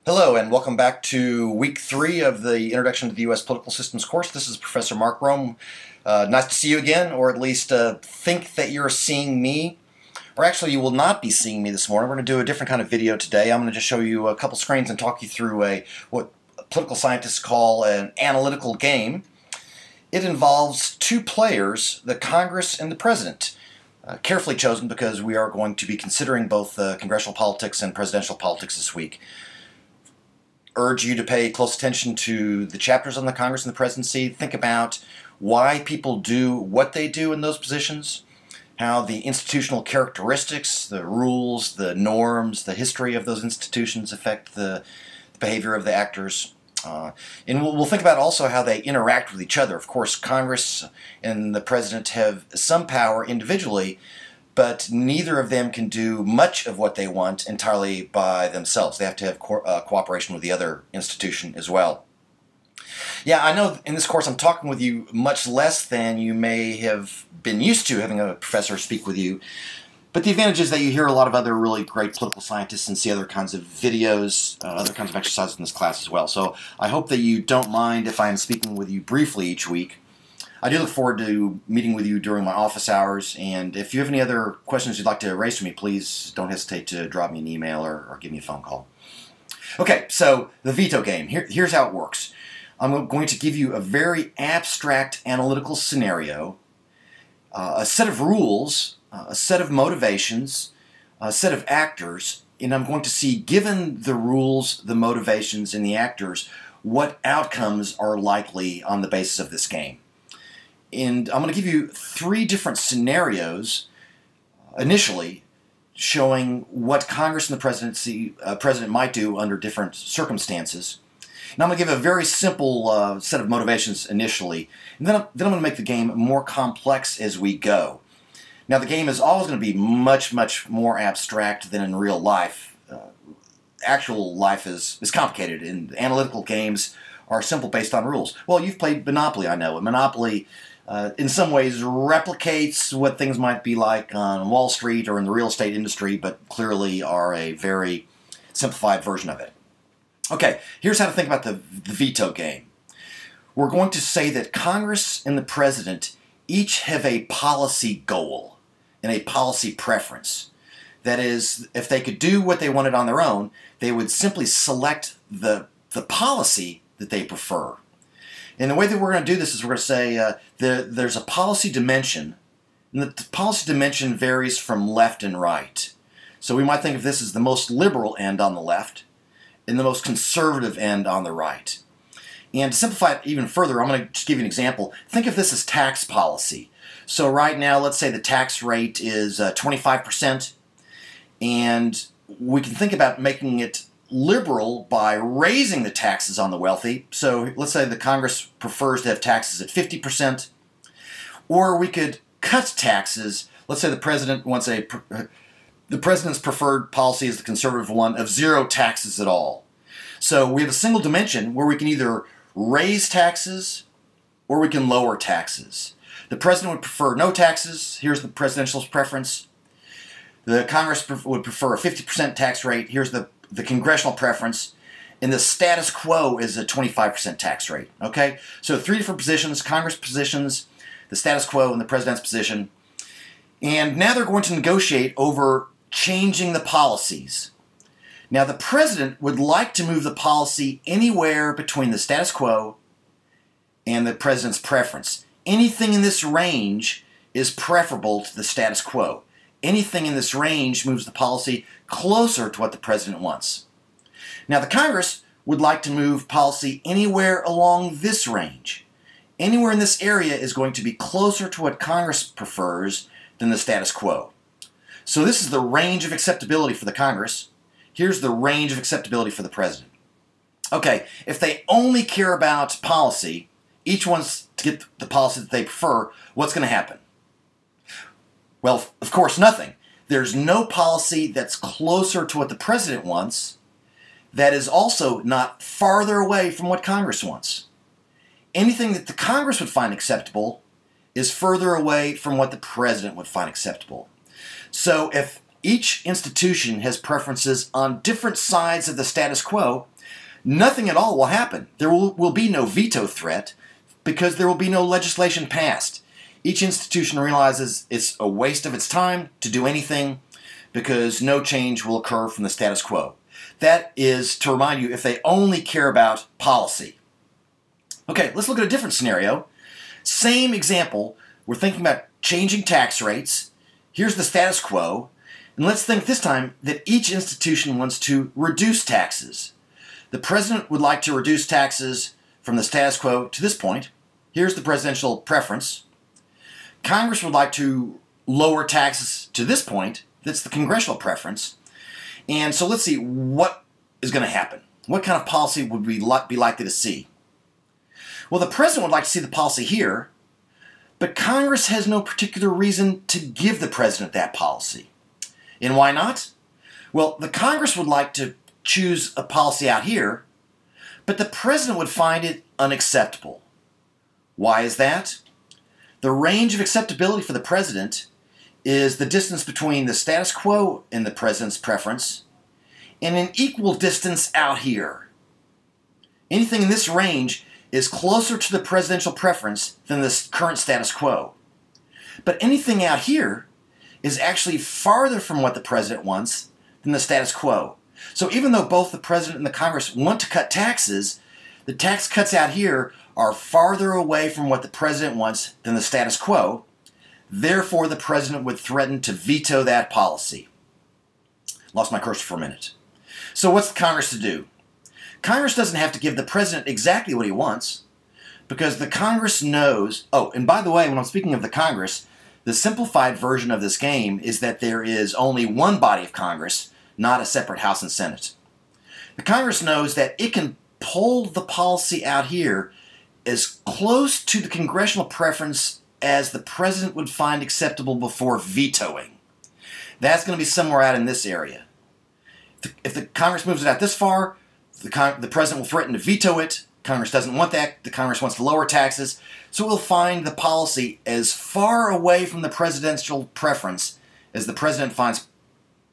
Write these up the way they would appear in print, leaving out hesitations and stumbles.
Hello and welcome back to week 3 of the Introduction to the U.S. Political Systems course. This is Professor Mark Rome. Nice to see you again, or at least think that you're seeing me. Or actually, you will not be seeing me this morning. We're going to do a different kind of video today. I'm going to just show you a couple screens and talk you through what political scientists call an analytical game. It involves two players, the Congress and the President. Carefully chosen because we are going to be considering both congressional politics and presidential politics this week. Urge you to pay close attention to the chapters on the Congress and the presidency. Think about why people do what they do in those positions, how the institutional characteristics, the rules, the norms, the history of those institutions affect the behavior of the actors. And we'll think about also how they interact with each other. Of course, Congress and the President have some power individually, but neither of them can do much of what they want entirely by themselves. They have to have cooperation with the other institution as well. Yeah, I know in this course I'm talking with you much less than you may have been used to having a professor speak with you, but the advantage is that you hear a lot of other really great political scientists and see other kinds of videos, other kinds of exercises in this class as well. So I hope that you don't mind if I'm speaking with you briefly each week. I do look forward to meeting with you during my office hours, and if you have any other questions you'd like to raise to me, please don't hesitate to drop me an email or give me a phone call. Okay, so the veto game. Here's how it works. I'm going to give you a very abstract analytical scenario, a set of rules, a set of motivations, a set of actors, and I'm going to see, given the rules, the motivations, and the actors, what outcomes are likely on the basis of this game. And I'm going to give you 3 different scenarios initially showing what Congress and the President might do under different circumstances. And I'm going to give a very simple set of motivations initially, and then I'm going to make the game more complex as we go. Now, the game is always going to be much, much more abstract than in real life. Actual life is complicated, and analytical games are simple based on rules. Well, you've played Monopoly, I know. Monopoly in some ways replicates what things might be like on Wall Street or in the real estate industry, but clearly are a very simplified version of it. Okay, here's how to think about the veto game. We're going to say that Congress and the President each have a policy goal and a policy preference. That is, if they could do what they wanted on their own, they would simply select the policy that they prefer. And the way that we're going to do this is we're going to say there's a policy dimension, and the policy dimension varies from left and right. So we might think of this as the most liberal end on the left and the most conservative end on the right. And to simplify it even further, I'm going to just give you an example. Think of this as tax policy. So right now, let's say the tax rate is 25%, and we can think about making it liberal by raising the taxes on the wealthy. So let's say the Congress prefers to have taxes at 50%, or we could cut taxes. Let's say the President wants the President's preferred policy is the conservative one of 0 taxes at all. So we have a single dimension where we can either raise taxes or we can lower taxes. The President would prefer no taxes. Here's the presidential preference. The Congress would prefer a 50% tax rate. Here's the congressional preference. And the status quo is a 25% tax rate. Okay? So 3 different positions, Congress positions, the status quo, and the President's position. And now they're going to negotiate over changing the policies. Now, the President would like to move the policy anywhere between the status quo and the President's preference. Anything in this range is preferable to the status quo. Anything in this range moves the policy closer to what the President wants. Now, the Congress would like to move policy anywhere along this range. Anywhere in this area is going to be closer to what Congress prefers than the status quo. So this is the range of acceptability for the Congress. Here's the range of acceptability for the President. Okay, if they only care about policy, each wants to get the policy that they prefer, what's going to happen? Well, of course, nothing. There's no policy that's closer to what the President wants that is also not farther away from what Congress wants. Anything that the Congress would find acceptable is further away from what the President would find acceptable. So if each institution has preferences on different sides of the status quo, nothing at all will happen. There will be no veto threat because there will be no legislation passed. Each institution realizes it's a waste of its time to do anything because no change will occur from the status quo. That is to remind you if they only care about policy. Okay, let's look at a different scenario. Same example. We're thinking about changing tax rates. Here's the status quo. And let's think this time that each institution wants to reduce taxes. The president would like to reduce taxes from the status quo to this point. Here's the presidential preference. Congress would like to lower taxes to this point. That's the congressional preference. And so let's see what is going to happen. What kind of policy would we be likely to see? Well, the president would like to see the policy here, but Congress has no particular reason to give the president that policy. And why not? Well, the Congress would like to choose a policy out here, but the president would find it unacceptable. Why is that? The range of acceptability for the president is the distance between the status quo and the president's preference, and an equal distance out here. Anything in this range is closer to the presidential preference than the current status quo. But anything out here is actually farther from what the president wants than the status quo. So even though both the president and the Congress want to cut taxes, the tax cuts out here are farther away from what the president wants than the status quo. Therefore, the president would threaten to veto that policy. Lost my cursor for a minute. So what's the Congress to do? Congress doesn't have to give the president exactly what he wants because the Congress knows... Oh, and by the way, when I'm speaking of the Congress, the simplified version of this game is that there is only one body of Congress, not a separate House and Senate. The Congress knows that it can pull the policy out here as close to the congressional preference as the president would find acceptable before vetoing. That's going to be somewhere out in this area. If the Congress moves it out this far, the president will threaten to veto it. Congress doesn't want that. The Congress wants to lower taxes. So it will find the policy as far away from the presidential preference as the president finds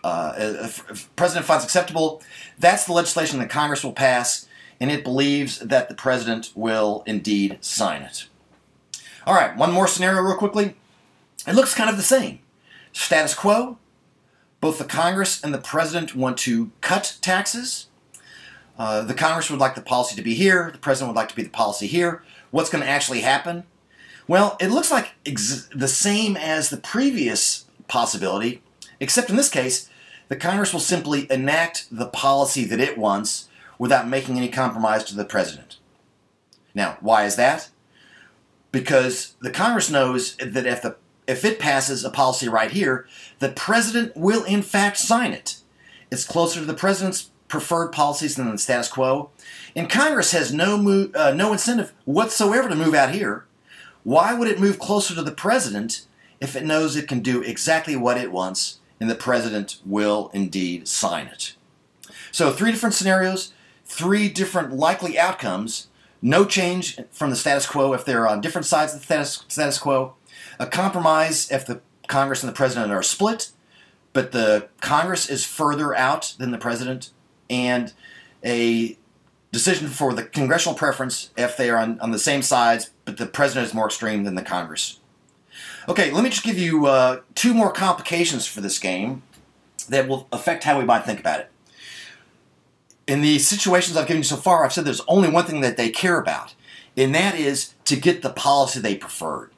acceptable. That's the legislation that Congress will pass, and it believes that the president will indeed sign it. All right, one more scenario real quickly. It looks kind of the same. Status quo. Both the Congress and the president want to cut taxes. The Congress would like the policy to be here. The president would like to be the policy here. What's going to actually happen? Well, it looks like the same as the previous possibility, except in this case, the Congress will simply enact the policy that it wants without making any compromise to the president. Now, why is that? Because the Congress knows that if it passes a policy right here, the president will in fact sign it. It's closer to the president's preferred policies than the status quo. And Congress has no incentive whatsoever to move out here. Why would it move closer to the president if it knows it can do exactly what it wants and the president will indeed sign it? So 3 different scenarios, 3 different likely outcomes. No change from the status quo if they're on different sides of the status quo. A compromise if the Congress and the president are split, but the Congress is further out than the president. And a decision for the congressional preference if they are on the same sides, but the president is more extreme than the Congress. Okay, let me just give you 2 more complications for this game that will affect how we might think about it. In the situations I've given you so far, I've said there's only one thing that they care about, and that is to get the policy they preferred.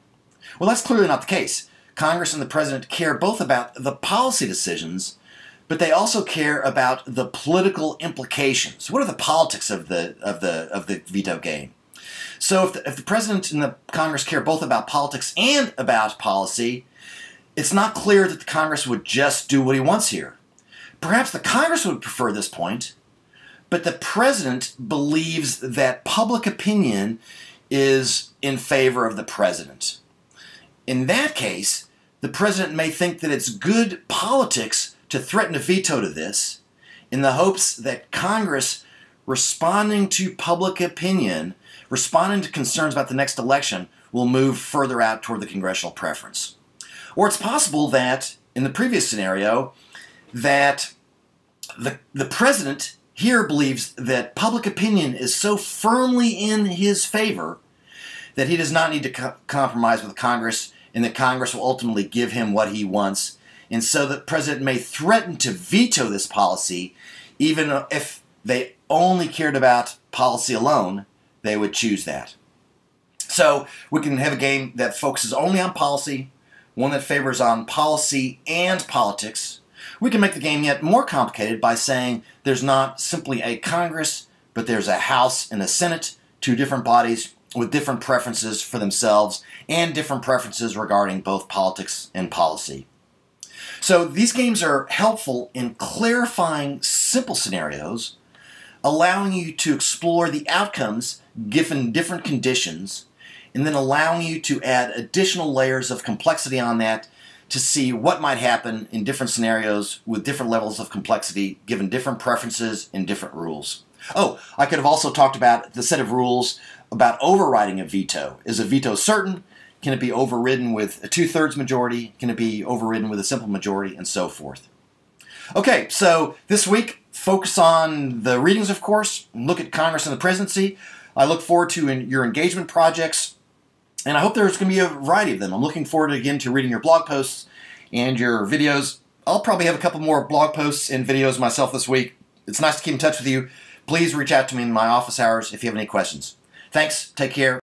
Well, that's clearly not the case. Congress and the president care both about the policy decisions, but they also care about the political implications. What are the politics of the veto game? So if the president and the Congress care both about politics and about policy, it's not clear that the Congress would just do what he wants here. Perhaps the Congress would prefer this point, but the president believes that public opinion is in favor of the president. In that case, the president may think that it's good politics to threaten a veto to this in the hopes that Congress, responding to public opinion, responding to concerns about the next election, will move further out toward the congressional preference. Or it's possible that, in the previous scenario, that the president here believes that public opinion is so firmly in his favor that he does not need to compromise with Congress, and that Congress will ultimately give him what he wants, and so the president may threaten to veto this policy, even if they only cared about policy alone, they would choose that. So we can have a game that focuses only on policy, one that favors on policy and politics. We can make the game yet more complicated by saying there's not simply a Congress, but there's a House and a Senate, two different bodies with different preferences for themselves and different preferences regarding both politics and policy. So these games are helpful in clarifying simple scenarios, allowing you to explore the outcomes given different conditions, and then allowing you to add additional layers of complexity on that to see what might happen in different scenarios with different levels of complexity given different preferences and different rules. Oh, I could have also talked about the set of rules about overriding a veto. Is a veto certain? Can it be overridden with a 2/3 majority? Can it be overridden with a simple majority? And so forth. Okay, so this week, focus on the readings, of course. Look at Congress and the presidency. I look forward to your engagement projects, and I hope there's going to be a variety of them. I'm looking forward again to reading your blog posts and your videos. I'll probably have a couple more blog posts and videos myself this week. It's nice to keep in touch with you. Please reach out to me in my office hours if you have any questions. Thanks. Take care.